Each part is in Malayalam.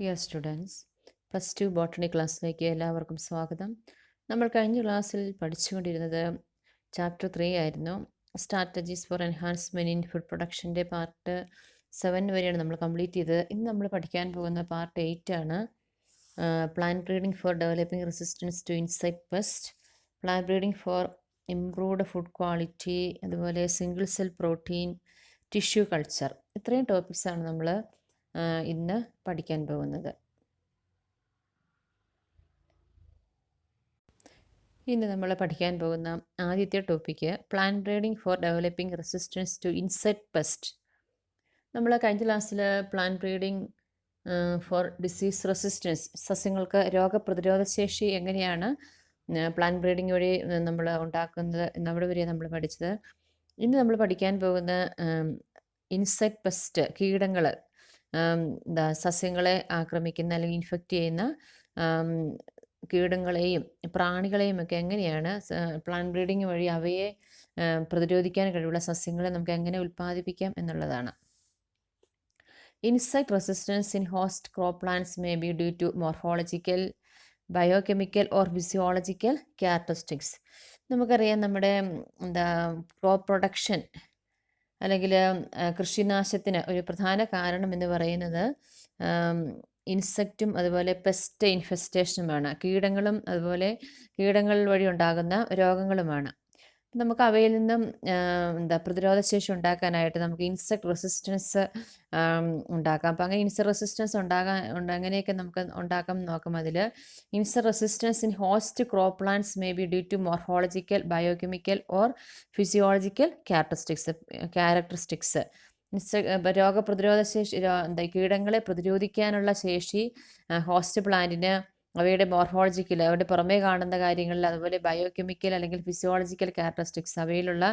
Dear students, plus two botany ക്ലാസ്സിലേക്ക് എല്ലാവർക്കും സ്വാഗതം. നമ്മൾ കഴിഞ്ഞ ക്ലാസ്സിൽ പഠിച്ചുകൊണ്ടിരുന്നത് ചാപ്റ്റർ 3 ആയിരുന്നു. Strategies for enhancement in food പ്രൊഡക്ഷൻ്റെ പാർട്ട് 7 വരെയാണ് നമ്മൾ കംപ്ലീറ്റ് ചെയ്തത്. ഇന്ന് നമ്മൾ പഠിക്കാൻ പോകുന്ന പാർട്ട് 8 ആണ്. Plant breeding for developing resistance to insect pest, plant breeding for improved food quality, അതുപോലെ single cell protein, tissue culture. ഇത്രയും ടോപ്പിക്സാണ് നമ്മൾ ഇന്ന് പഠിക്കാൻ പോകുന്നത്. ഇന്ന് നമ്മൾ പഠിക്കാൻ പോകുന്ന ആദ്യത്തെ topic plant breeding for developing resistance to insect pest. നമ്മൾ കഴിഞ്ഞ ക്ലാസ്സിൽ plant breeding for disease resistance, സസ്യങ്ങൾക്ക് രോഗപ്രതിരോധ ശേഷി എങ്ങനെയാണ് പ്ലാന്റ് ബ്രീഡിംഗ് വഴി നമ്മൾ ഉണ്ടാക്കുന്നത് എന്നവിടെ വരെ നമ്മൾ പഠിച്ചത്. ഇന്ന് നമ്മൾ പഠിക്കാൻ പോകുന്ന ഇൻസെക്ട് പെസ്റ്റ്, കീടങ്ങൾ, സസ്യങ്ങളെ ആക്രമിക്കുന്ന അല്ലെങ്കിൽ ഇൻഫെക്റ്റ് ചെയ്യുന്ന കീടങ്ങളെയും പ്രാണികളെയും ഒക്കെ എങ്ങനെയാണ് പ്ലാന്റ് ബ്രീഡിംഗ് വഴി അവയെ പ്രതിരോധിക്കാൻ കഴിവുള്ള സസ്യങ്ങളെ നമുക്ക് എങ്ങനെ ഉൽപ്പാദിപ്പിക്കാം എന്നുള്ളതാണ്. Insect resistance in host crop plants may be due to morphological, biochemical or physiological characteristics. നമുക്കറിയാം, നമ്മുടെ ക്രോപ്പ് പ്രൊഡക്ഷൻ അല്ലെങ്കിൽ കൃഷിനാശത്തിന് ഒരു പ്രധാന കാരണം എന്ന് പറയുന്നത് ഇൻസെക്റ്റും അതുപോലെ പെസ്റ്റ് ഇൻഫെസ്റ്റേഷനുമാണ്. കീടങ്ങളും അതുപോലെ കീടങ്ങൾ വഴി ഉണ്ടാകുന്ന രോഗങ്ങളുമാണ്. നമുക്ക് അവയിൽ നിന്നും പ്രതിരോധശേഷി ഉണ്ടാക്കാനായിട്ട് നമുക്ക് ഇൻസെക്ട് റെസിസ്റ്റൻസ് ഉണ്ടാക്കാം. അപ്പോൾ അങ്ങനെ ഇൻസെക്ട് റെസിസ്റ്റൻസ് അങ്ങനെയൊക്കെ നമുക്ക് ഉണ്ടാക്കാം നോക്കാം. അതിൽ insect resistance in host crop plants may be due to morphological, biochemical or physiological characteristics. രോഗപ്രതിരോധ ശേഷി, കീടങ്ങളെ പ്രതിരോധിക്കാനുള്ള ശേഷി ഹോസ്റ്റ് പ്ലാന്റിന് അവയുടെ മോർഫോളജിക്കൽ, അവയുടെ പുറമേ കാണുന്ന കാര്യങ്ങളിൽ, അതുപോലെ ബയോകെമിക്കൽ അല്ലെങ്കിൽ ഫിസിയോളജിക്കൽ ക്യാരക്ടറിസ്റ്റിക്സ്, അവയിലുള്ള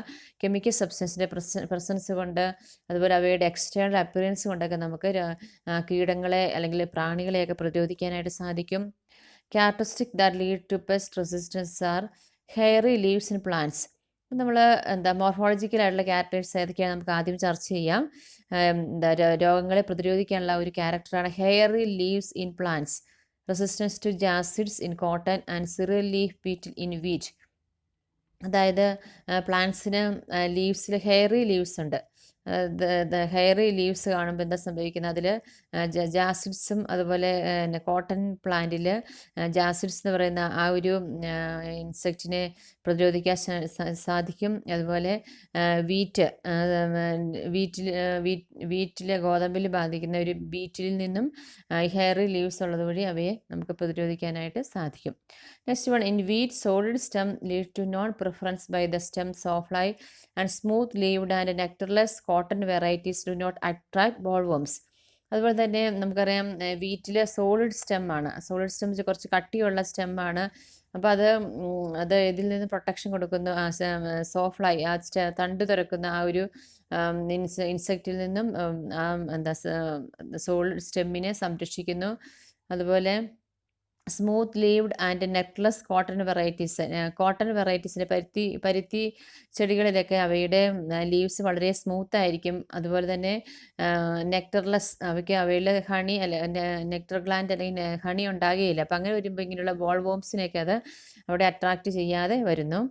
കെമിക്കൽ സബ്സ്റ്റൻസിൻ്റെ പ്രസൻസ് കൊണ്ട്, അതുപോലെ അവയുടെ എക്സ്റ്റേണൽ അപ്പിയറൻസ് കൊണ്ടൊക്കെ നമുക്ക് കീടങ്ങളെ അല്ലെങ്കിൽ പ്രാണികളെയൊക്കെ പ്രതിരോധിക്കാനായിട്ട് സാധിക്കും. Characteristic that lead to pest resistance are hairy leaves in plants. നമ്മൾ മോർഫോളജിക്കലായിട്ടുള്ള ക്യാരക്ടേഴ്സ് ഏതൊക്കെയാണ് നമുക്ക് ആദ്യം ചർച്ച ചെയ്യാം. രോഗങ്ങളെ പ്രതിരോധിക്കാനുള്ള ഒരു ക്യാരക്ടറാണ് hairy leaves in plants, resistance to jassids in cotton and cereal leaf beetle in wheat. അതായത് പ്ലാന്റ്സിന് ലീവ്സിൽ ഹെയറി ലീവ്സ് ഉണ്ട്. ഹെയറി ലീവ്സ് കാണുമ്പോൾ എന്താ സംഭവിക്കുന്നത്, അതിൽ ജാസിഡ്സും അതുപോലെ കോട്ടൺ പ്ലാന്റിൽ ജാസിഡ്സ് എന്ന് പറയുന്ന ആ ഒരു ഇൻസെക്റ്റിനെ പ്രതിരോധിക്കാൻ സാധിക്കും. അതുപോലെ വീറ്റിലെ ഗോതമ്പിൽ ബാധിക്കുന്ന ഒരു ബീറ്റിൽ നിന്നും ഹെയറി ലീവ്സ് ഉള്ളത് വഴി അവയെ നമുക്ക് പ്രതിരോധിക്കാനായിട്ട് സാധിക്കും. Next one, in wheat solid stem lead to non preference by the stem soft and smooth leaved and nectarless cotton varieties do not attract bollworms. അതുപോലെ തന്നെ നമുക്കറിയാം, വീറ്റിൽ സോളിഡ് സ്റ്റെമ്മാണ്. സോളിഡ് സ്റ്റെം കുറച്ച് കട്ടിയുള്ള സ്റ്റെമ്മാണ്. അപ്പോൾ അത് ഇതിൽ നിന്ന് പ്രൊട്ടക്ഷൻ കൊടുക്കുന്നു. സോഫ്റ്റ് ആ തണ്ട് തുറക്കുന്ന ആ ഒരു ഇൻസെക്റ്റിൽ നിന്നും സോളിഡ് സ്റ്റെമ്മിനെ സംരക്ഷിക്കുന്നു. അതുപോലെ smooth leaved and nectarless cotton വെറൈറ്റീസിൻ്റെ പരുത്തി ചെടികളിലൊക്കെ അവയുടെ ലീവ്സ് വളരെ സ്മൂത്ത് ആയിരിക്കും. അതുപോലെ തന്നെ നെക്ടർലെസ്, അവയുടെ ഹണി നെക്ടർ ഗ്ലാൻഡ് അല്ലെങ്കിൽ ഹണി ഉണ്ടാകുകയില്ല. അപ്പം അങ്ങനെ വരുമ്പോൾ ഇങ്ങനെയുള്ള ബോൾ വോംസിനെയൊക്കെ അത് അവിടെ അട്രാക്റ്റ് ചെയ്യാതെ വരുന്നു.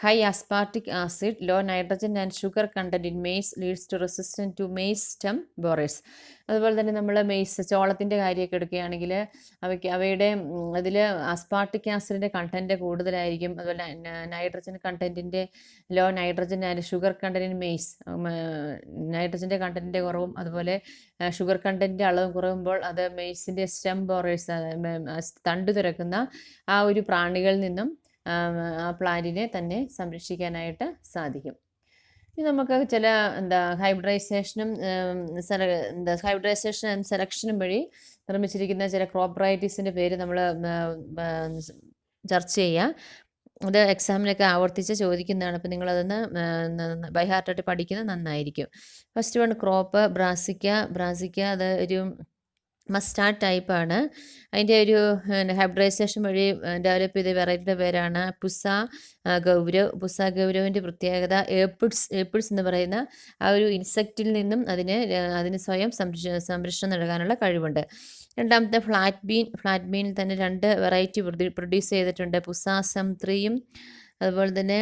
High aspartic acid, low nitrogen and sugar content in maize leads to resistant to maize stem borers. അതുപോലെ തന്നെ നമ്മൾ ചോളത്തിൻ്റെ കാര്യമൊക്കെ എടുക്കുകയാണെങ്കിൽ അവയുടെ അതിൽ അസ്പാർട്ടിക് ആസിഡിൻ്റെ കണ്ടൻറ്റ് കൂടുതലായിരിക്കും. അതുപോലെ നൈട്രജൻ കണ്ടൻറ്റിൻ്റെ low nitrogen and sugar content in maize, നൈട്രജൻ്റെ കണ്ടൻറ്റിൻ്റെ കുറവും അതുപോലെ ഷുഗർ കണ്ടൻറ്റിൻ്റെ അളവും കുറയുമ്പോൾ അത് മെയ്സിൻ്റെ സ്റ്റെം ബോറേഴ്സ്, തണ്ട് തുറക്കുന്ന ആ ഒരു പ്രാണികളിൽ നിന്നും ആ പ്ലാന്റിനെ തന്നെ സംരക്ഷിക്കാനായിട്ട് സാധിക്കും. ഇനി നമുക്ക് ചില ഹൈബ്രിഡൈസേഷനും ആൻഡ് സെലക്ഷനും വഴി നിർമ്മിച്ചിരിക്കുന്ന ചില ക്രോപ്പ് വെറൈറ്റീസിൻ്റെ പേര് നമ്മൾ ചർച്ച ചെയ്യാം. അത് എക്സാമിനൊക്കെ ആവർത്തിച്ച് ചോദിക്കുന്നതാണ്. അപ്പോൾ നിങ്ങളതൊന്ന് ബൈ ഹാർട്ടായിട്ട് പഠിക്കുന്നത് നന്നായിരിക്കും. First one, crop brassica. അത് ഒരു മസ്റ്റാർഡ് ടൈപ്പാണ്. അതിൻ്റെ ഒരു ഹൈബ്രിഡൈസേഷൻ വഴി ഡെവലപ്പ് ചെയ്ത വെറൈറ്റിയുടെ പേരാണ് പുസ ഗൗരവ്. പുസ ഗൗരവിൻ്റെ പ്രത്യേകത ഏപ്പിഡ്സ് എന്ന് പറയുന്ന ആ ഒരു ഇൻസെക്റ്റിൽ നിന്നും അതിന് സ്വയം സംരക്ഷണം നൽകാനുള്ള കഴിവുണ്ട്. രണ്ടാമത്തെ ഫ്ലാറ്റ് ബീനിൽ തന്നെ 2 വെറൈറ്റി പ്രൊഡ്യൂസ് ചെയ്തിട്ടുണ്ട്. പുസാസം 3യും അതുപോലെ തന്നെ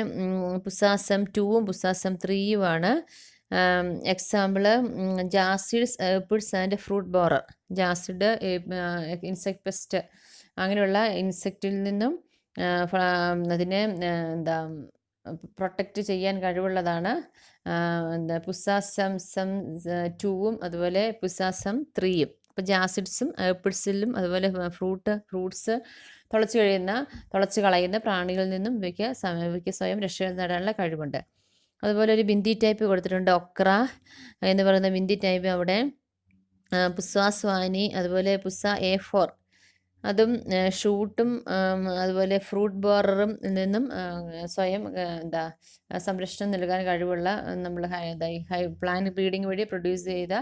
പുസാസം 2ഉം പുസാസം 3യുമാണ്. Example jassids, apples and fruit borer. Jassid, insect pest, അങ്ങനെയുള്ള ഇൻസെക്റ്റിൽ നിന്നും അതിനെ എന്താ പ്രൊട്ടക്റ്റ് ചെയ്യാൻ കഴിവുള്ളതാണ് പുസാസം 2ഉം അതുപോലെ പുസാസം 3യും. അപ്പോൾ ജാസിഡ്സും ഏപ്പിൾസിലും അതുപോലെ ഫ്രൂട്ട്സ് തുളച്ച് കളയുന്ന പ്രാണികളിൽ നിന്നും ഇവയ്ക്ക് സ്വയം രക്ഷ നേടാനുള്ള കഴിവുണ്ട്. അതുപോലെ ഒരു ബിന്ദി ടൈപ്പ് കൊടുത്തിട്ടുണ്ട്, ഒക്ര എന്ന് പറയുന്ന ബിന്ദി ടൈപ്പ്. അവിടെ പുസ്വാസ്വാനി, അതുപോലെ പുസ A4, അതും ഷൂട്ടും അതുപോലെ ഫ്രൂട്ട് ബോററും നിന്നും സ്വയം സംരക്ഷണം നൽകാൻ കഴിവുള്ള നമ്മൾ പ്ലാന്റ് ബ്രീഡിംഗ് വഴി പ്രൊഡ്യൂസ് ചെയ്ത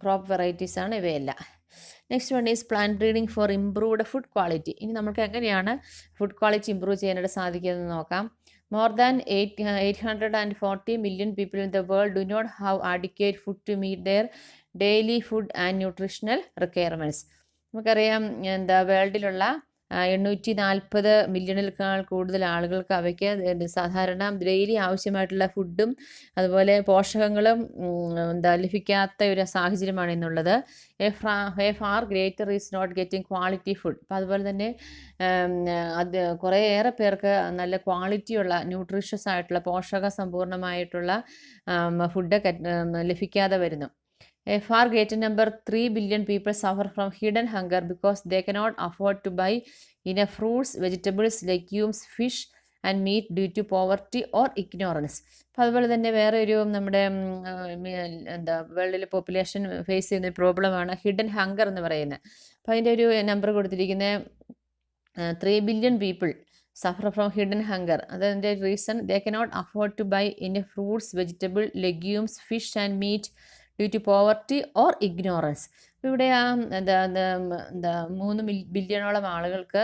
ക്രോപ്പ് വെറൈറ്റീസാണ് ഇവയെല്ലാം. Next one is plant breeding for improved food quality. ഇനി നമുക്ക് എങ്ങനെയാണ് ഫുഡ് ക്വാളിറ്റി ഇമ്പ്രൂവ് ചെയ്യാനായിട്ട് സാധിക്കുന്നതെന്ന് നോക്കാം. More than 840 million people in the world do not have adequate food to meet their daily food and nutritional requirements. നമുക്കറിയാം വേൾഡിലുള്ള 840 മില്യണിൽക്കാൾ കൂടുതൽ ആളുകൾക്ക് അവയ്ക്ക് സാധാരണ ഡെയിലി ആവശ്യമായിട്ടുള്ള ഫുഡും അതുപോലെ പോഷകങ്ങളും ലഭിക്കാത്ത ഒരു സാഹചര്യമാണ് ഇന്നുള്ളത്. A far greater is not getting quality food. അപ്പോൾ അതുപോലെ തന്നെ അത് കുറേയേറെ പേർക്ക് നല്ല ക്വാളിറ്റിയുള്ള ന്യൂട്രീഷ്യസ് ആയിട്ടുള്ള പോഷക സമ്പൂർണ്ണമായിട്ടുള്ള ഫുഡ് ലഭിക്കാതെ വരുന്നു. A far greater number, 3 billion people, suffer from hidden hunger because they cannot afford to buy enough fruits, vegetables, legumes, fish and meat due to poverty or ignorance. അപ്പോൾ അതുപോലെ തന്നെ വേറെ ഒരു നമ്മുടെ വേൾഡിലെ പോപ്പുലേഷൻ ഫേസ് ചെയ്യുന്ന പ്രോബ്ലമാണ് ഹിഡൻ ഹങ്കർ എന്ന് പറയുന്നത്. അപ്പോൾ അതിൻ്റെ ഒരു നമ്പർ കൊടുത്തിരിക്കുന്നത് 3 billion people suffer from hidden hunger. അതിൻ്റെ reason they cannot afford to buy enough fruits, vegetable, legumes, fish and meat due to poverty or ignorance. ഇവിടെ 3 ബില്യണോളം ആളുകൾക്ക്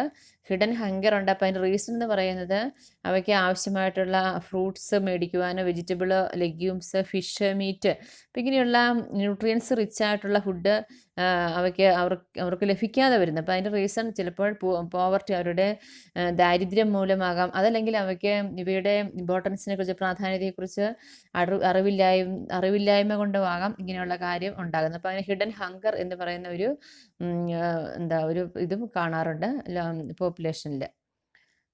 ഹിഡൻ ഹങ്കർ ഉണ്ട്. അപ്പോൾ അതിൻ്റെ റീസൺ എന്ന് പറയുന്നത് അവയ്ക്ക് ആവശ്യമായിട്ടുള്ള ഫ്രൂട്ട്സ് മേടിക്കുവാനോ വെജിറ്റബിൾ, ലെഗ്യൂംസ്, ഫിഷ്, മീറ്റ്, അപ്പം ഇങ്ങനെയുള്ള ന്യൂട്രിയൻസ് റിച്ച് ആയിട്ടുള്ള ഫുഡ് അവർക്ക് ലഭിക്കാതെ വരുന്നു. അപ്പോൾ അതിൻ്റെ റീസൺ ചിലപ്പോൾ പോവർട്ടി, അവരുടെ ദാരിദ്ര്യം മൂലമാകാം. അതല്ലെങ്കിൽ അവയ്ക്ക് ഇവയുടെ ഇമ്പോർട്ടൻസിനെ കുറിച്ച്, പ്രാധാന്യത്തെക്കുറിച്ച് അറിവില്ലായ്മ കൊണ്ടുമാകാം ഇങ്ങനെയുള്ള കാര്യം ഉണ്ടാകുന്നത്. അപ്പോൾ അതിന് ഹിഡൻ ഹങ്കർ എന്ന് പറയുന്ന ഒരു ഇതും കാണാറുണ്ട് പോപ്പുലേഷനിൽ.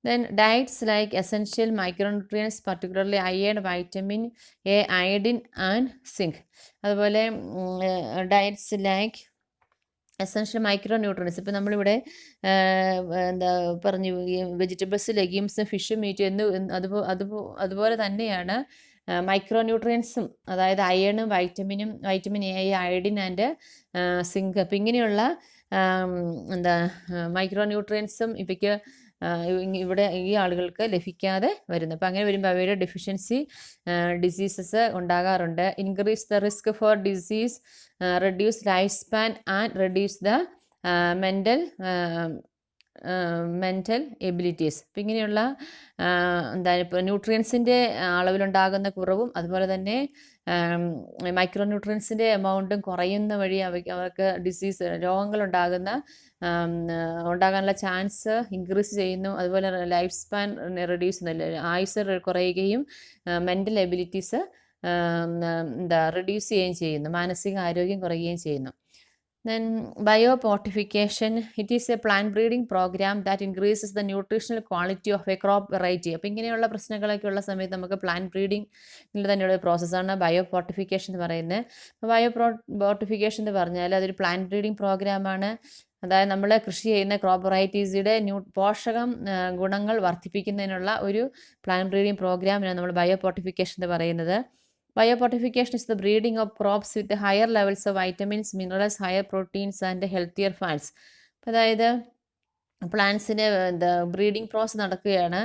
Then diets like essential micronutrients, particularly iron, vitamin A, iodine and zinc. അതുപോലെ diets like essential micro nutrients. ഇപ്പോൾ നമ്മളിവിടെ പറഞ്ഞു വെജിറ്റബിൾസ്, ലെഗ്യൂംസ്, ഫിഷ്, മീറ്റ് അതുപോലെ തന്നെയാണ് മൈക്രോ ന്യൂട്രിയൻസും, അതായത് അയണും vitamin A, iodine and zinc. അപ്പം ഇങ്ങനെയുള്ള മൈക്രോ ന്യൂട്രിയൻസും ഇവയ്ക്ക് ഇവിടെ ഈ ആളുകൾക്ക് ലഭിക്കാതെ വരുന്നു. അപ്പോൾ അങ്ങനെ വരുമ്പോൾ അവയുടെ ഡെഫിഷ്യൻസി ഡിസീസസ് ഉണ്ടാകാറുണ്ട്. Increase the risk for disease, reduce life span and reduce the mental abilities. അപ്പം ഇങ്ങനെയുള്ള ഇപ്പോൾ ന്യൂട്രിയൻസിൻ്റെ അളവിലുണ്ടാകുന്ന കുറവും അതുപോലെ തന്നെ മൈക്രോ ന്യൂട്രിയൻസിൻ്റെ എമൗണ്ടും കുറയുന്ന വഴി അവർക്ക് രോഗങ്ങൾ ഉണ്ടാകാനുള്ള ചാൻസ് ഇൻക്രീസ് ചെയ്യുന്നു. അതുപോലെ ലൈഫ് സ്പാൻ റെഡ്യൂസ്, ആയുസ് കുറയുകയും മെൻ്റൽ എബിലിറ്റീസ് റെഡ്യൂസ് ചെയ്യുകയും ചെയ്യുന്നു, മാനസിക ആരോഗ്യം കുറയുകയും ചെയ്യുന്നു. Then biofortification, it is a plant breeding program that increases the nutritional quality of a crop variety. അപ്പോൾ ഇങ്ങനെയുള്ള പ്രശ്നങ്ങളൊക്കെ ഉള്ള സമയത്ത് നമുക്ക് പ്ലാന്റ് ബ്രീഡിംഗ് തന്നെയുള്ള പ്രോസസ്സാണ് ബയോഫോർട്ടിഫിക്കേഷൻ എന്ന് പറയുന്നത്. ബയോഫോർട്ടിഫിക്കേഷൻ എന്ന് പറഞ്ഞാൽ അതൊരു പ്ലാന്റ് ബ്രീഡിംഗ് പ്രോഗ്രാമാണ്. അതായത് നമ്മൾ കൃഷി ചെയ്യുന്ന ക്രോപ്പ് വെറൈറ്റീസിയുടെ പോഷകം ഗുണങ്ങൾ വർദ്ധിപ്പിക്കുന്നതിനുള്ള ഒരു പ്ലാന്റ് ബ്രീഡിംഗ് പ്രോഗ്രാമിനാണ് നമ്മൾ ബയോഫോർട്ടിഫിക്കേഷൻ എന്ന് പറയുന്നത്. Biofortification is the breeding of crops with higher levels of vitamins, minerals, higher proteins and healthier fats. അതായത് പ്ലാന്റ്സിൻ്റെ ബ്രീഡിംഗ് പ്രോസസ് നടക്കുകയാണ്.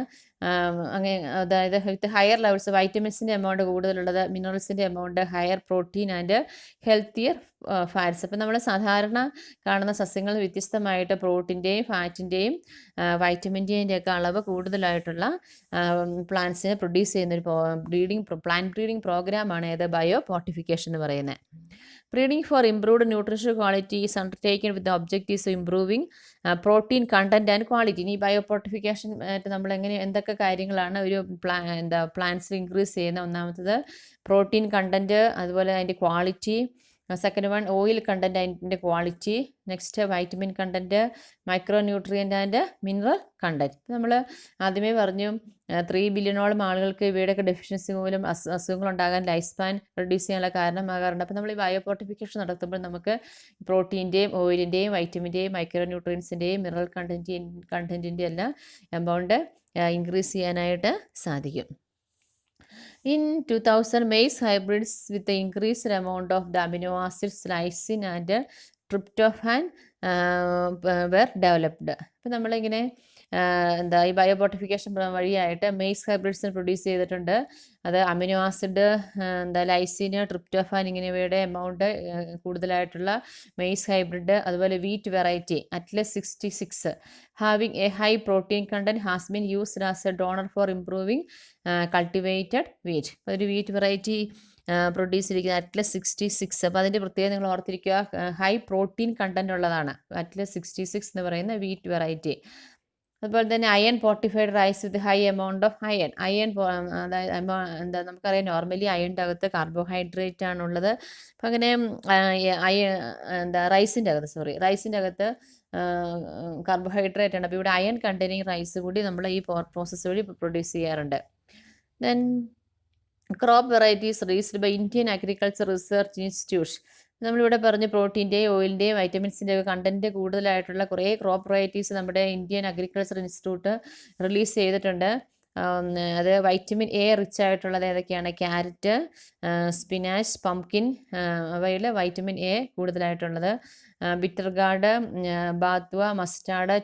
അങ്ങനെ അതായത് വിത്ത് ഹയർ ലെവൽസ് വൈറ്റമിൻസിൻ്റെ എമൗണ്ട് കൂടുതലുള്ളത്, മിനറൽസിൻ്റെ amount higher, protein and healthier fats. അപ്പം നമ്മൾ സാധാരണ കാണുന്ന സസ്യങ്ങൾ വ്യത്യസ്തമായിട്ട് പ്രോട്ടീൻ്റെയും ഫാറ്റിൻ്റെയും വൈറ്റമിൻ്റെയും ഒക്കെ അളവ് കൂടുതലായിട്ടുള്ള പ്ലാന്റ്സിനെ പ്രൊഡ്യൂസ് ചെയ്യുന്ന ഒരു പ്ലാന്റ് ബ്രീഡിംഗ് പ്രോഗ്രാമാണ് ഏത് ബയോ ഫോർട്ടിഫിക്കേഷൻ എന്ന് പറയുന്നത്. Breeding for improved nutritional quality is undertaken with the objectives of improving protein content and quality. ഇനി ബയോ ഫോർട്ടിഫിക്കേഷൻ നമ്മൾ എന്തൊക്കെ കാര്യങ്ങളാണ് ഒരു പ്ലാന്റ്സിൽ ഇൻക്രീസ് ചെയ്യുന്ന? ഒന്നാമത്തത് പ്രോട്ടീൻ കണ്ടൻറ്റ്, അതുപോലെ അതിൻ്റെ quality. Second one oil content, അതിൻ്റെ quality. Next vitamin content, micro nutrient and mineral content. നമ്മൾ ആദ്യമേ പറഞ്ഞു 3 ബില്യണോളം ആളുകൾക്ക് ഇവയുടെയൊക്കെ ഡെഫിഷ്യൻസി മൂലം അസുഖങ്ങൾ ഉണ്ടാകാൻ ലൈഫ് സ്പാൻ റെഡ്യൂസ് ചെയ്യാനുള്ള കാരണമാകാറുണ്ട്. അപ്പോൾ നമ്മൾ ഈ ബയോ ഫോർട്ടിഫിക്കേഷൻ നടത്തുമ്പോൾ നമുക്ക് പ്രോട്ടീൻ്റെയും ഓയിലിൻ്റെയും വൈറ്റമിൻ്റെയും മൈക്രോ ന്യൂട്രിയൻസിൻ്റെയും മിനറൽ കണ്ടൻറ്റിൻ്റെ എല്ലാം എമൗണ്ട് ഇൻക്രീസ് ചെയ്യാനായിട്ട് സാധിക്കും. In 2000, maize hybrids with the increased amount of the amino acids lysine and tryptophan were developed. അപ്പം നമ്മളിങ്ങനെ ഈ ബയോ ഫോർട്ടിഫിക്കേഷൻ വഴിയായിട്ട് മെയ്സ് ഹൈബ്രിഡ്സിന് പ്രൊഡ്യൂസ് ചെയ്തിട്ടുണ്ട്. അത് അമിനോ ആസിഡ്, ലൈസിന്, ട്രിപ്റ്റോഫാൻ ഇങ്ങനെയവയുടെ എമൗണ്ട് കൂടുതലായിട്ടുള്ള മെയ്സ് ഹൈബ്രിഡ്. അതുപോലെ wheat variety Atlas 66 having a high protein content has been used as a donor for improving cultivated wheat. ഒരു വീറ്റ് വെറൈറ്റി പ്രൊഡ്യൂസ് ചെയ്തിരിക്കുന്നത് അറ്റ്ലസ് 66. അപ്പോൾ അതിൻ്റെ പ്രത്യേകത നിങ്ങൾ ഓർത്തിരിക്കുക, ഹൈ പ്രോട്ടീൻ കണ്ടന്റ് ഉള്ളതാണ് അറ്റ്ലസ് 66 എന്ന് പറയുന്ന വീറ്റ് വെറൈറ്റി. അതുപോലെ തന്നെ iron fortified rice with high amount of iron. അതായത് നമുക്കറിയാം നോർമലി അയണിൻ്റെ അകത്ത് കാർബോഹൈഡ്രേറ്റ് ആണുള്ളത്. അപ്പം അങ്ങനെ റൈസിൻ്റെ അകത്ത് കാർബോഹൈഡ്രേറ്റ് ആണ്. അപ്പോൾ ഇവിടെ അയൺ കണ്ടെയ്നിങ് റൈസ് കൂടി നമ്മൾ ഈ പ്രോസസ്സ് വഴി പ്രൊഡ്യൂസ് ചെയ്യാറുണ്ട്. Then crop varieties released by Indian agriculture research institute. നമ്മളിവിടെ പറഞ്ഞ് പ്രോട്ടീൻ്റെയും ഓയിലിൻ്റെയും വൈറ്റമിൻസിൻ്റെയും കണ്ടൻറ്റ് കൂടുതലായിട്ടുള്ള കുറേ ക്രോപ്പ് വെറൈറ്റീസ് നമ്മുടെ ഇന്ത്യൻ അഗ്രികൾച്ചർ ഇൻസ്റ്റിറ്റ്യൂട്ട് റിലീസ് ചെയ്തിട്ടുണ്ട്. അത് വൈറ്റമിൻ എ റിച്ച് ആയിട്ടുള്ളത് ഏതൊക്കെയാണ്? ക്യാരറ്റ്, സ്പിനാച്ച്, പംകിൻ, അവയിൽ വൈറ്റമിൻ എ കൂടുതലായിട്ടുള്ളത്. Bitter gourd, bathua, mustard,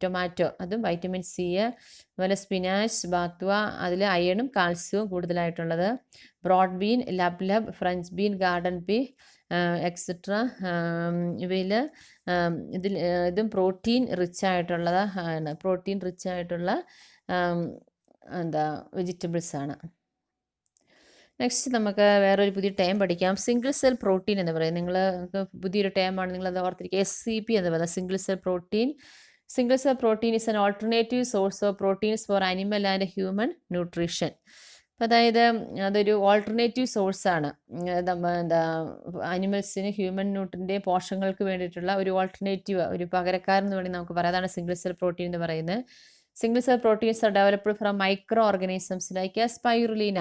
tomato അതും വൈറ്റമിൻ സി. അതുപോലെ സ്പിനാച്ച്, ബാത്വ അതിൽ അയണും കാൽസ്യവും കൂടുതലായിട്ടുള്ളത്. ബ്രോഡ് ബീൻ, ലബ്, French bean, garden pea etcetera ഇവയിൽ ഇതും പ്രോട്ടീൻ റിച്ച് ആയിട്ടുള്ള വെജിറ്റബിൾസ് ആണ്. നെക്സ്റ്റ് നമുക്ക് വേറൊരു പുതിയ ടൈം പഠിക്കാം. സിംഗിൾ സെൽ പ്രോട്ടീൻ എന്ന് പറയും. നിങ്ങൾക്ക് പുതിയൊരു ടൈമാണ്, നിങ്ങളത് ഓർത്തിരിക്കുക. SCP എന്ന് പറയുന്നത് single cell protein. Single cell protein is an alternative source of proteins four animal and human nutrition. അതായത് അതൊരു ഓൾട്ടർനേറ്റീവ് സോഴ്സാണ്. അനിമൽസിന് ഹ്യൂമൻ ന്യൂട്രിൻ്റെ പോഷകങ്ങൾക്ക് വേണ്ടിയിട്ടുള്ള ഒരു ഓൾട്ടർനേറ്റീവ്, ഒരു പകരക്കാരൻ എന്ന് വേണമെങ്കിൽ നമുക്ക് പറയാം. അതാണ് സിംഗിൾ സെൽ പ്രോട്ടീൻ എന്ന് പറയുന്നത്. Single cell proteins are developed from micro organisms like spirulina.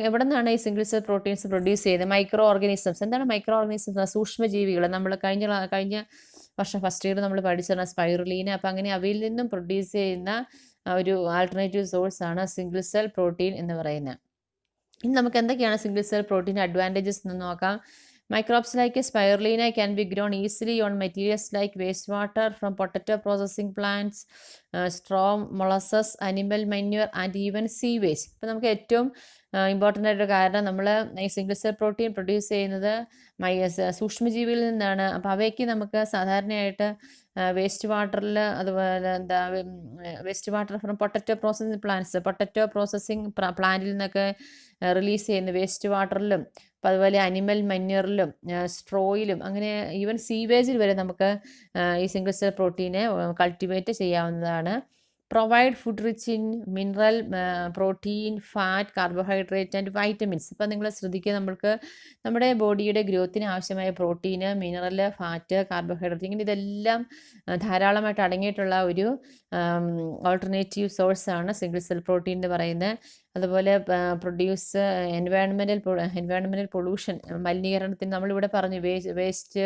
എവിടെ നിന്നാണ് ഈ സിംഗിൾ സെൽ പ്രോട്ടീൻസ് പ്രൊഡ്യൂസ് ചെയ്യുന്നത്? Micro organisms. എന്താണ് മൈക്രോ ഓർഗാനിസംസ്? സൂക്ഷ്മജീവികൾ. നമ്മൾ കഴിഞ്ഞ വർഷം ഫസ്റ്റ് ഇയർ നമ്മൾ പഠിച്ചതാണ് സ്പൈറുലീന. അപ്പം അങ്ങനെ അവയിൽ നിന്നും പ്രൊഡ്യൂസ് ചെയ്യുന്ന ഒരു ആൾട്ടർനേറ്റീവ് സോഴ്സാണ് സിംഗിൾ സെൽ പ്രോട്ടീൻ എന്ന് പറയുന്നത്. ഇനി നമുക്ക് എന്തൊക്കെയാണ് സിംഗിൾ സെൽ പ്രോട്ടീൻ അഡ്വാൻറ്റേജസ് എന്ന് നോക്കാം. Microbes like spirulina can be grown easily on materials like wastewater from potato processing plants, straw, molasses, animal manure and even sewage. ഇപ്പോൾ നമുക്ക് ഏറ്റവും ഇമ്പോർട്ടൻ്റ് ആയിട്ടൊരു കാരണം, നമ്മൾ ഈ സിംഗിൾ സെൽ പ്രോട്ടീൻ പ്രൊഡ്യൂസ് ചെയ്യുന്നത് സൂക്ഷ്മജീവികളിൽ നിന്നാണ്. അപ്പോൾ അവയ്ക്ക് നമുക്ക് സാധാരണയായിട്ട് വേസ്റ്റ് വാട്ടറിൽ, അതുപോലെ waste water from potato processing പ്ലാന്റിൽ നിന്നൊക്കെ റിലീസ് ചെയ്യുന്ന വേസ്റ്റ് വാട്ടറിലും, അപ്പോൾ അതുപോലെ അനിമൽ മന്യൂറിലും, സ്ട്രോയിലും, അങ്ങനെ ഈവൻ സീവേജിൽ വരെ നമുക്ക് ഈ സിംഗിൾ സെൽ പ്രോട്ടീനെ കൾട്ടിവേറ്റ് ചെയ്യാവുന്നതാണ്. Provide food rich in mineral, protein, fat, carbohydrate and vitamins. ഇപ്പം നിങ്ങൾ ശ്രദ്ധിക്കുക, നമ്മൾക്ക് നമ്മുടെ ബോഡിയുടെ ഗ്രോത്തിന് ആവശ്യമായ പ്രോട്ടീന്, മിനറൽ, ഫാറ്റ്, കാർബോഹൈഡ്രേറ്റ് ഇങ്ങനെ ഇതെല്ലാം ധാരാളമായിട്ട് അടങ്ങിയിട്ടുള്ള ഒരു ഓൾട്ടർനേറ്റീവ് സോഴ്സാണ് സിംഗിൾ സെൽ പ്രോട്ടീൻ എന്ന് പറയുന്നത്. അതുപോലെ പ്രൊഡ്യൂസ് എൻവയോൺമെൻറ്റൽ പൊള്യൂഷൻ, മലിനീകരണത്തിന് നമ്മളിവിടെ പറഞ്ഞു വേസ്റ്റ്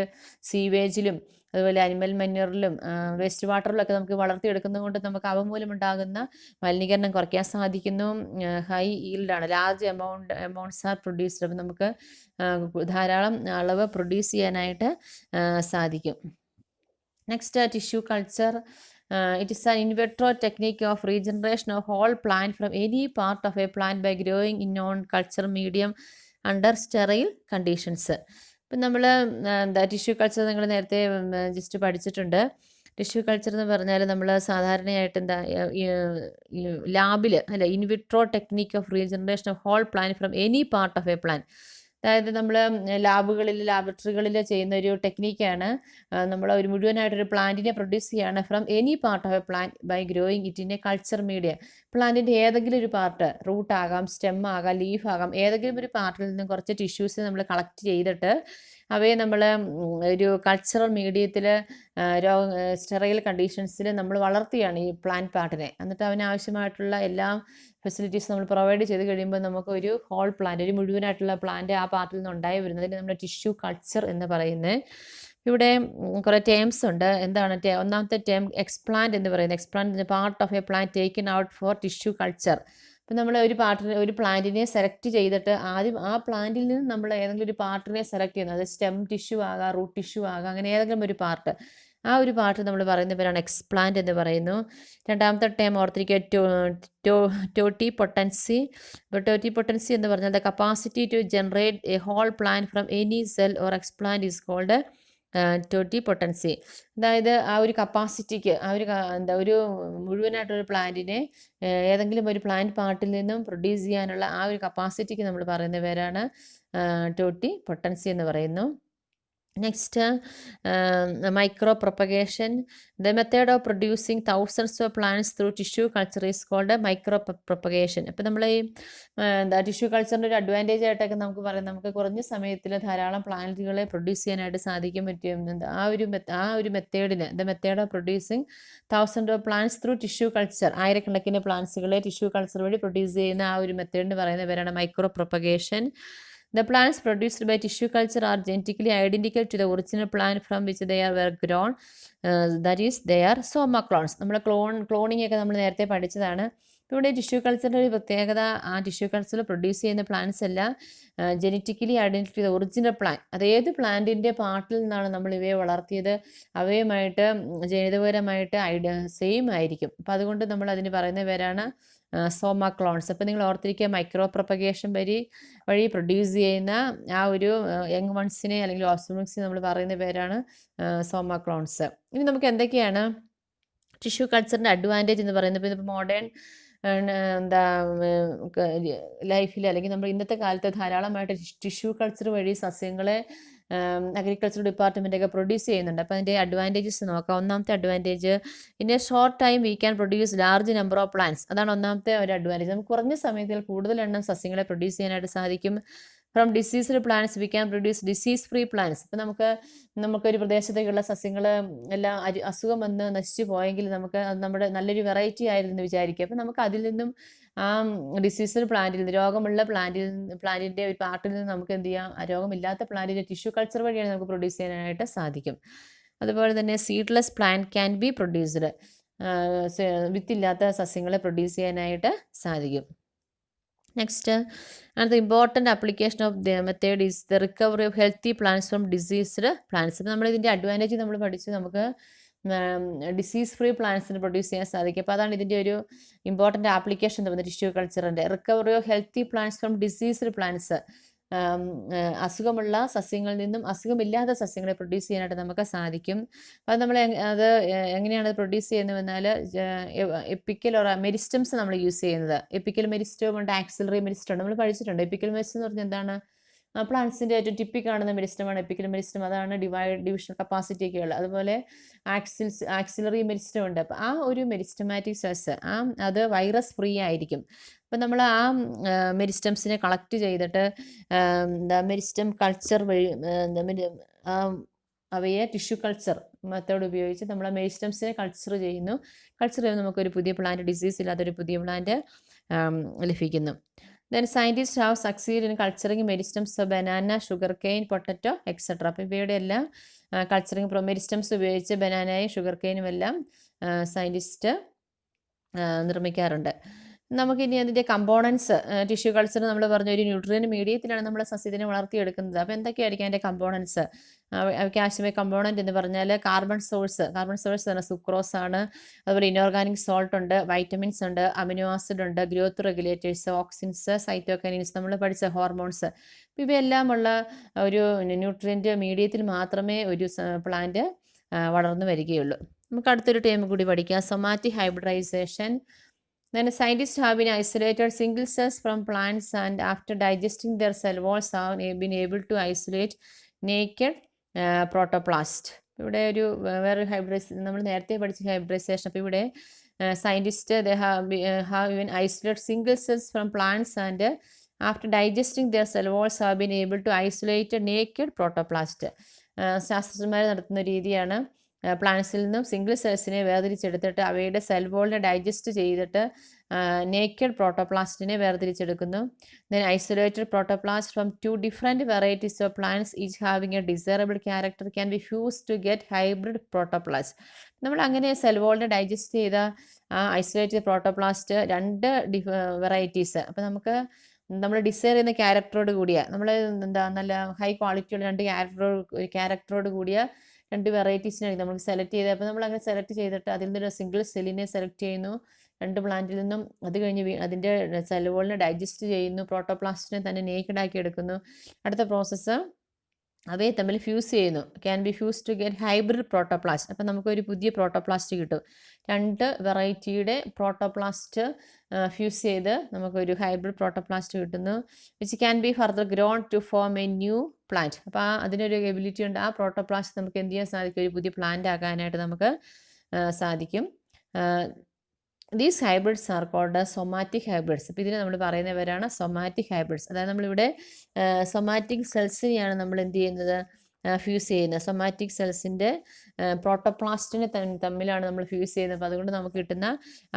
സീവേജിലും അതുപോലെ അനിമൽ മന്യൂറിലും വേസ്റ്റ് വാട്ടറിലൊക്കെ നമുക്ക് വളർത്തിയെടുക്കുന്നത് കൊണ്ട് നമുക്ക് അവ മൂലമുണ്ടാകുന്ന മലിനീകരണം കുറയ്ക്കാൻ സാധിക്കുന്നു. ഹൈ ഈൽഡാണ്, ലാർജ് എമൗണ്ട്സ് ആർ പ്രൊഡ്യൂസ്ഡ്. അപ്പം നമുക്ക് ധാരാളം അളവ് പ്രൊഡ്യൂസ് ചെയ്യാനായിട്ട് സാധിക്കും. Next tissue culture. It is an in vitro technique of regeneration of whole plant from any part of a plant by growing in non-culture medium under sterile conditions. ഇപ്പം നമ്മൾ എന്താ ടിഷ്യൂ കൾച്ചർ നിങ്ങൾ നേരത്തെ ജസ്റ്റ് പഠിച്ചിട്ടുണ്ട്. ടിഷ്യൂ കൾച്ചർ എന്ന് പറഞ്ഞാൽ നമ്മൾ സാധാരണയായിട്ട് എന്താ ലാബിൽ അല്ല in vitro technique of regeneration of whole plant from any part of a plant. അതായത് നമ്മൾ ലാബറട്ടറികളിൽ ചെയ്യുന്ന ഒരു ടെക്നിക്കാണ്. നമ്മൾ ഒരു മുഴുവനായിട്ടൊരു പ്ലാന്റിനെ പ്രൊഡ്യൂസ് ചെയ്യാണ് from any part of a plant by growing it in a culture media. പ്ലാന്റിൻ്റെ ഏതെങ്കിലും ഒരു പാർട്ട്, റൂട്ട് ആകാം, സ്റ്റെം ആകാം, ലീഫ് ആകാം, ഏതെങ്കിലും ഒരു പാർട്ടിൽ നിന്നും കുറച്ച് ടിഷ്യൂസ് നമ്മൾ കളക്ട് ചെയ്തിട്ട് അവയെ നമ്മൾ ഒരു കൾച്ചറൽ മീഡിയത്തിൽ സ്റ്റെറൈൽ കണ്ടീഷൻസിൽ നമ്മൾ വളർത്തിയാണ് ഈ പ്ലാന്റ് പാർട്ടിനെ. എന്നിട്ട് അവനാവശ്യമായിട്ടുള്ള എല്ലാ ഫെസിലിറ്റീസ് നമ്മൾ പ്രൊവൈഡ് ചെയ്ത് കഴിയുമ്പോൾ നമുക്ക് ഒരു ഹോൾ പ്ലാന്റ്, ഒരു മുഴുവനായിട്ടുള്ള പ്ലാന്റ് ആ പാർട്ടിൽ നിന്ന് ഉണ്ടായി വരുന്നതിന് നമ്മൾ ടിഷ്യൂ കൾച്ചർ എന്ന് പറയുന്നത്. ഇവിടെ കുറേ ടേംസ് ഉണ്ട്. എന്താണ് ഒന്നാമത്തെ ടേം എക്സ്പ്ലാന്റ് എന്ന് പറയുന്നത്. Explant part of a plant taken out for tissue culture. ഇപ്പം നമ്മൾ ഒരു പ്ലാന്റിനെ സെലക്ട് ചെയ്തിട്ട് ആദ്യം ആ പ്ലാന്റിൽ നിന്ന് നമ്മൾ ഏതെങ്കിലും ഒരു പാർട്ടിനെ സെലക്ട് ചെയ്യുന്നത്, അത് സ്റ്റെം ടിഷ്യൂ ആകാം, റൂട്ട് ടിഷ്യൂ ആകാം, അങ്ങനെ ഏതെങ്കിലും ഒരു പാർട്ട്, ആ ഒരു പാർട്ട് നമ്മൾ പറയുന്ന പേരാണ് എക്സ്പ്ലാന്റ് എന്ന് പറയുന്നു. രണ്ടാമത്തെ ടേം ഓർത്തിരിക്കുക ടോട്ടിപൊട്ടൻസി. ഇപ്പോൾ ടോട്ടിപൊട്ടൻസി എന്ന് പറഞ്ഞാൽ the capacity to generate a whole plant from any cell or explant is called totipotency. അതായത് ആ ഒരു കപ്പാസിറ്റിക്ക്, ഒരു മുഴുവനായിട്ടൊരു പ്ലാന്റിനെ ഏതെങ്കിലും ഒരു പ്ലാന്റ് പാർട്ടിൽ നിന്നും പ്രൊഡ്യൂസ് ചെയ്യാനുള്ള ആ ഒരു കപ്പാസിറ്റിക്ക് നമ്മൾ പറയുന്ന പേരാണ് ടോട്ടിപൊട്ടൻസി എന്ന് പറയുന്നു. Next, micro propagation. The method of producing thousands of plants through tissue culture is called a micro propagation. അപ്പോൾ നമ്മൾ ഈ ടിഷ്യൂ കൾച്ചറിൻ്റെ ഒരു അഡ്വാൻറ്റേജ് ആയിട്ടൊക്കെ നമുക്ക് പറയാം, നമുക്ക് കുറഞ്ഞ സമയത്തിൽ ധാരാളം പ്ലാന്റുകളെ പ്രൊഡ്യൂസ് ചെയ്യാനായിട്ട് സാധിക്കാൻ പറ്റും. ആ ഒരു മെത്തേഡിന്, the method of producing thousand of plants through tissue culture, ആയിരക്കണക്കിന് പ്ലാന്റ്സുകളെ ടിഷ്യൂ കൾച്ചർ വഴി പ്രൊഡ്യൂസ് ചെയ്യുന്ന ആ ഒരു മെത്തേഡിന് പറയുന്ന പേരാണ് micro propagation. The plants produced by tissue culture are genetically identical to the original plant from which they were grown. That is, they are soma clones. നമ്മൾ ക്ലോണിംഗ് ഒക്കെ നമ്മൾ നേരത്തെ പഠിച്ചതാണ്. ഇവിടെ ടിഷ്യൂ കൾച്ചറിൻ്റെ ഒരു പ്രത്യേകത, ആ ടിഷ്യൂ കൾച്ചറിൽ പ്രൊഡ്യൂസ് ചെയ്യുന്ന പ്ലാന്റ്സ് എല്ലാം ജനറ്റിക്കലി ഐഡൻറ്റിറ്റി ചെയ്ത ഒറിജിനൽ പ്ലാന്റ്, അതേത് പ്ലാന്റിൻ്റെ പാർട്ടിൽ നിന്നാണ് നമ്മൾ ഇവയെ വളർത്തിയത് അവയുമായിട്ട് ജനിതകപരമായിട്ട് സെയിം ആയിരിക്കും. അപ്പം അതുകൊണ്ട് നമ്മൾ അതിന് പറയുന്ന പേരാണ് സോമ ക്ലോൺസ്. അപ്പോൾ നിങ്ങൾ ഓർത്തിരിക്കുക, മൈക്രോ പ്രൊപ്പഗേഷൻ വഴി പ്രൊഡ്യൂസ് ചെയ്യുന്ന ആ ഒരു യങ് വൺസിനെ അല്ലെങ്കിൽ ഓഫ്സ്പ്രിങ്സിനെ നമ്മൾ പറയുന്ന പേരാണ് സോമ ക്ലോൺസ്. ഇനി നമുക്ക് എന്തൊക്കെയാണ് ടിഷ്യൂ കൾച്ചറിൻ്റെ അഡ്വാൻറ്റേജ് എന്ന് പറയുന്നത്? ഇപ്പോൾ മോഡേൺ ലൈഫിൽ അല്ലെങ്കിൽ നമ്മൾ ഇന്നത്തെ കാലത്ത് ധാരാളമായിട്ട് ടിഷ്യൂ കൾച്ചർ വഴി സസ്യങ്ങളെ അഗ്രികൾച്ചർ ഡിപ്പാർട്ട്മെൻറ്റൊക്കെ പ്രൊഡ്യൂസ് ചെയ്യുന്നുണ്ട്. അപ്പോൾ അതിൻ്റെ അഡ്വാൻറ്റേജസ് നോക്കാം. ഒന്നാമത്തെ advantage, in A short time we can produce large number of plants. അതാണ് ഒന്നാമത്തെ ഒരു അഡ്വാൻറ്റേജ്. നമുക്ക് കുറഞ്ഞ സമയത്തിൽ കൂടുതൽ എണ്ണം സസ്യങ്ങളെ പ്രൊഡ്യൂസ് ചെയ്യാനായിട്ട് സാധിക്കും. From diseased plants we can produce disease free plants. ഇപ്പം നമുക്കൊരു പ്രദേശത്തേക്കുള്ള സസ്യങ്ങൾ എല്ലാം അസുഖം വന്ന് നശിച്ചു പോയെങ്കിൽ നമുക്ക് അത് നമ്മുടെ നല്ലൊരു വെറൈറ്റി ആയിരുന്നു വിചാരിക്കുക. അപ്പം നമുക്ക് അതിൽ നിന്നും ആ ഡിസീസ്ഡ് പ്ലാന്റിൽ നിന്ന്, രോഗമുള്ള പ്ലാന്റിൻ്റെ ഒരു പാർട്ടിൽ നിന്ന് നമുക്ക് എന്ത് ചെയ്യാം, ആ രോഗമില്ലാത്ത പ്ലാന്റിൻ്റെ ടിഷ്യൂ കൾച്ചർ വഴിയാണ് നമുക്ക് പ്രൊഡ്യൂസ് ചെയ്യാനായിട്ട് സാധിക്കും. അതുപോലെ തന്നെ seedless plant can be produced. വിത്തില്ലാത്ത സസ്യങ്ങളെ പ്രൊഡ്യൂസ് ചെയ്യാനായിട്ട് സാധിക്കും. Next, another important application of the method is the recovery of healthy plants from diseased plants. അപ്പോൾ നമ്മൾ ഇതിൻ്റെ അഡ്വാൻറ്റേജ് നമ്മൾ പഠിച്ചു, നമുക്ക് ഡിസീസ് ഫ്രീ പ്ലാന്റ്സിന് പ്രൊഡ്യൂസ് ചെയ്യാൻ സാധിക്കും. അപ്പോൾ അതാണ് ഇതിൻ്റെ ഒരു ഇമ്പോർട്ടൻ്റ് ആപ്ലിക്കേഷൻ എന്ന് പറയുന്നത് ടിഷ്യൂ കൾച്ചറിൻ്റെ. Recovery of healthy plants from diseased plants, അസുഖമുള്ള സസ്യങ്ങളിൽ നിന്നും അസുഖമില്ലാത്ത സസ്യങ്ങളെ പ്രൊഡ്യൂസ് ചെയ്യാനായിട്ട് നമുക്ക് സാധിക്കും. അത് നമ്മൾ എങ്ങനെയാണ് പ്രൊഡ്യൂസ് ചെയ്യുന്നതെന്നാൽ എപ്പിക്കൽ ഓർ മെരിസ്റ്റംസ് നമ്മൾ യൂസ് ചെയ്യുന്നത്. എപ്പിക്കൽ മെരിസ്റ്റം ഉണ്ട്, ആക്സിലറി മെരിസ്റ്റം ഉണ്ട്, നമ്മൾ പഠിച്ചിട്ടുണ്ട്. എപ്പിക്കൽ മെരിസ്റ്റം എന്ന് പറഞ്ഞാൽ എന്താണ്? പ്ലാന്റ്സിൻ്റെ ഏറ്റവും ടിപ്പിൽ കാണുന്ന മെരിസ്റ്റമാണ് എപ്പിക്കൽ മെരിസ്റ്റം. അതാണ് ഡിവിഷൻ കപ്പാസിറ്റി ഒക്കെ ഉള്ളത്. അതുപോലെ ആക്സിലറി മെരിസ്റ്റം ഉണ്ട്. അപ്പോൾ ആ ഒരു മെരിസ്റ്റമാറ്റിക് സെൽസ് അത് വൈറസ് ഫ്രീ ആയിരിക്കും. അപ്പം നമ്മൾ ആ മെരിസ്റ്റംസിനെ കളക്ട് ചെയ്തിട്ട് മെരിസ്റ്റം കൾച്ചർ വഴി അവയെ ടിഷ്യൂ കൾച്ചർ മെത്തേഡ് ഉപയോഗിച്ച് നമ്മൾ മെരിസ്റ്റംസിനെ കൾച്ചർ ചെയ്യുന്നു. കൾച്ചർ ചെയ്യുമ്പോൾ നമുക്കൊരു പുതിയ പ്ലാന്റ്, ഡിസീസ് ഇല്ലാത്തൊരു പുതിയ പ്ലാന്റ് ലഭിക്കുന്നു. Then scientists have succeeded in culturing meristums of banana, sugarcane, potato, etc. അപ്പോൾ ഇവയുടെ എല്ലാം കൾച്ചറിങ് മെരിസ്റ്റംസ് ഉപയോഗിച്ച് ബനാനയും ഷുഗർ കെയിനും എല്ലാം സയൻറ്റിസ്റ്റ് നിർമ്മിക്കാറുണ്ട്. നമുക്കിനി അതിൻ്റെ കമ്പോണൻസ് ടിഷ്യൂ കൾച്ചർ നമ്മൾ പറഞ്ഞ ഒരു ന്യൂട്രിയൻ മീഡിയത്തിലാണ് നമ്മൾ സസ്യത്തിനെ വളർത്തിയെടുക്കുന്നത്. അപ്പോൾ എന്തൊക്കെയായിരിക്കും അതിൻ്റെ കമ്പോണൻസ്? കാൽഷ്യം കമ്പോണൻറ്റ് എന്ന് പറഞ്ഞാൽ കാർബൺ സോഴ്സ് തന്നെ സുക്രോസ് ആണ്. അതുപോലെ ഇനോർഗാനിക് സോൾട്ട് ഉണ്ട്, വൈറ്റമിൻസ് ഉണ്ട്, അമിനോ ആസിഡ് ഉണ്ട്, ഗ്രോത്ത് റെഗുലേറ്റേഴ്സ്, ഓക്സിൻസ്, സൈറ്റോകൈനിൻസ്, നമ്മൾ പഠിച്ച ഹോർമോൺസ്. ഇവയെല്ലാം ഉള്ള ഒരു ന്യൂട്രിയൻ്റ് മീഡിയത്തിൽ മാത്രമേ ഒരു പ്ലാന്റ് വളർന്നു വരികയുള്ളൂ. നമുക്ക് അടുത്തൊരു ടേം കൂടി പഠിക്കാം, somatic hybridization. Then scientists have been isolated single cells from plants and after digesting their cell walls have been able to isolate naked protoplast. ഇവിടെ ഒരു വേറെ നമ്മൾ നേരത്തെ പഠിച്ച ഹൈബ്രിഡൈസേഷൻ. അപ്പോൾ ഇവിടെ scientist they have even isolated single cells from plants and after digesting their cell walls have been able to isolate naked protoplast. ശാസ്ത്രജ്ഞന്മാർ നടത്തുന്ന രീതിയാണ് പ്ലാന്റ്സിൽ നിന്നും സിംഗിൾ സെൽസിനെ വേർതിരിച്ചെടുത്തിട്ട് അവയുടെ സെൽ വോളിനെ ഡൈജസ്റ്റ് ചെയ്തിട്ട് നേക്കഡ് പ്രോട്ടോപ്ലാസ്റ്റിനെ വേർതിരിച്ചെടുക്കുന്നു. Then isolated protoplast from 2 different varieties of plants each having a desirable character can be fused to get hybrid protoplasm. നമ്മൾ അങ്ങനെ സെൽ വോളിനെ ഡൈജസ്റ്റ് ചെയ്ത ഐസൊലേറ്റഡ് പ്രോട്ടോപ്ലാസ്റ്റ് 2 വെറൈറ്റീസ്. അപ്പോൾ നമുക്ക് നമ്മൾ ഡിസൈർ ചെയ്യുന്ന ക്യാരക്ടറോട് കൂടിയ നമ്മൾ നല്ല ഹൈ ക്വാളിറ്റിയുള്ള 2 ക്യാരക്ടറോട് കൂടിയ 2 വെറൈറ്റീസിനെ നമുക്ക് സെലക്ട് ചെയ്ത്, അപ്പോൾ നമ്മൾ അങ്ങനെ സെലക്ട് ചെയ്തിട്ട് അതിൽ നിന്നൊരു സിംഗിൾ സെല്ലിനെ സെലക്ട് ചെയ്യുന്നു 2 പ്ലാന്റിൽ നിന്നും. അത് കഴിഞ്ഞ് അതിൻ്റെ സെൽ വോളിനെ ഡൈജസ്റ്റ് ചെയ്യുന്നു, പ്രോട്ടോപ്ലാസ്റ്റിനെ തന്നെ നേക്കഡ് ആക്കി എടുക്കുന്നു. അടുത്ത പ്രോസസ്സ് അവയെ തമ്മിൽ ഫ്യൂസ് ചെയ്യുന്നു. Can be fuse to get hybrid protoplast. അപ്പോൾ നമുക്കൊരു പുതിയ പ്രോട്ടോപ്ലാസ്റ്റ് കിട്ടും. 2 വെറൈറ്റിയുടെ പ്രോട്ടോപ്ലാസ്റ്റ് ഫ്യൂസ് ചെയ്ത് നമുക്കൊരു ഹൈബ്രിഡ് പ്രോട്ടോപ്ലാസ്റ്റ് കിട്ടുന്നു. Which can be further grown to form a new plant. അപ്പോൾ അതിനൊരു എബിലിറ്റി ഉണ്ട്. ആ പ്രോട്ടോപ്ലാസ്റ്റ് നമുക്ക് എന്ത് ചെയ്യാൻ സാധിക്കും? ഒരു പുതിയ പ്ലാന്റ് ആക്കാനായിട്ട് നമുക്ക് സാധിക്കും. These hybrids are called somatic hybrids. അപ്പോൾ ഇതിനെ നമ്മൾ പറയുന്നവരാണ് സൊമാറ്റിക് ഹൈബ്രിഡ്സ്. അതായത് നമ്മളിവിടെ സൊമാറ്റിക് സെൽസിനെയാണ് നമ്മൾ എന്ത് ചെയ്യുന്നത്? ഫ്യൂസ് ചെയ്യുന്നത്. സൊമാറ്റിക് സെൽസിൻ്റെ പ്രോട്ടോപ്ലാസ്റ്റിനെ തമ്മിലാണ് നമ്മൾ ഫ്യൂസ് ചെയ്യുന്നത്. അപ്പോൾ അതുകൊണ്ട് നമുക്ക് കിട്ടുന്ന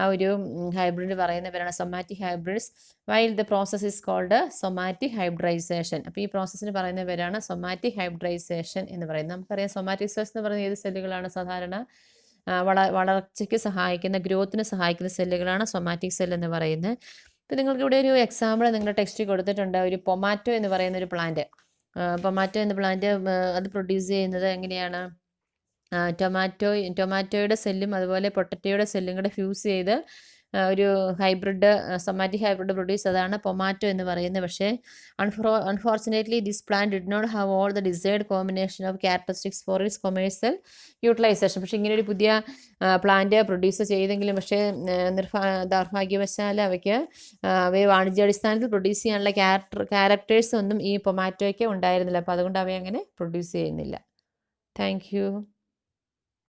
ആ ഒരു ഹൈബ്രിഡ് പറയുന്നവരാണ് somatic hybrids. While the process is called somatic hybridization. അപ്പോൾ ഈ പ്രോസസ്സിന് പറയുന്നവരാണ് സൊമാറ്റിക് ഹൈബ്രിഡൈസേഷൻ എന്ന് പറയുന്നത്. നമുക്കറിയാം സൊമാറ്റിക് സെൽസ് എന്ന് പറയുന്നത് ഏത് സെല്ലുകളാണ്? സാധാരണ വളർച്ചയ്ക്ക് സഹായിക്കുന്ന, ഗ്രോത്തിന് സഹായിക്കുന്ന സെല്ലുകളാണ് സൊമാറ്റിക് സെൽ എന്ന് പറയുന്നത്. ഇപ്പോൾ നിങ്ങൾക്ക് ഇവിടെ ഒരു എക്സാമ്പിൾ നിങ്ങളുടെ ടെക്സ്റ്റിൽ കൊടുത്തിട്ടുണ്ട്. ഒരു പൊമാറ്റോ എന്ന് പറയുന്ന ഒരു പ്ലാന്റ്. പൊമാറ്റോ എന്ന പ്ലാന്റ് അത് പ്രൊഡ്യൂസ് ചെയ്യുന്നത് എങ്ങനെയാണ്? ടൊമാറ്റോയുടെ സെല്ലും അതുപോലെ പൊട്ടറ്റോയുടെ സെല്ലും കൂടെ ഫ്യൂസ് ചെയ്ത് ഒരു ഹൈബ്രിഡ് സൊമാറ്റിക് ഹൈബ്രിഡ് പ്രൊഡ്യൂസ്, അതാണ് പൊമാറ്റോ എന്ന് പറയുന്നത്. പക്ഷേ unfortunately this plant did not have all the desired combination of characteristics for its commercial utilization. പക്ഷേ ഇങ്ങനെ ഒരു പുതിയ പ്ലാന്റ് പ്രൊഡ്യൂസ് ചെയ്തെങ്കിലും പക്ഷേ ദൗർഭാഗ്യവശാൽ അവയെ വാണിജ്യാടിസ്ഥാനത്തിൽ പ്രൊഡ്യൂസ് ചെയ്യാനുള്ള ക്യാരക്ടേഴ്സ് ഒന്നും ഈ പൊമാറ്റോയ്ക്ക് ഉണ്ടായിരുന്നില്ല. അപ്പോൾ അതുകൊണ്ട് അവയെ അങ്ങനെ പ്രൊഡ്യൂസ് ചെയ്യുന്നില്ല. Thank you.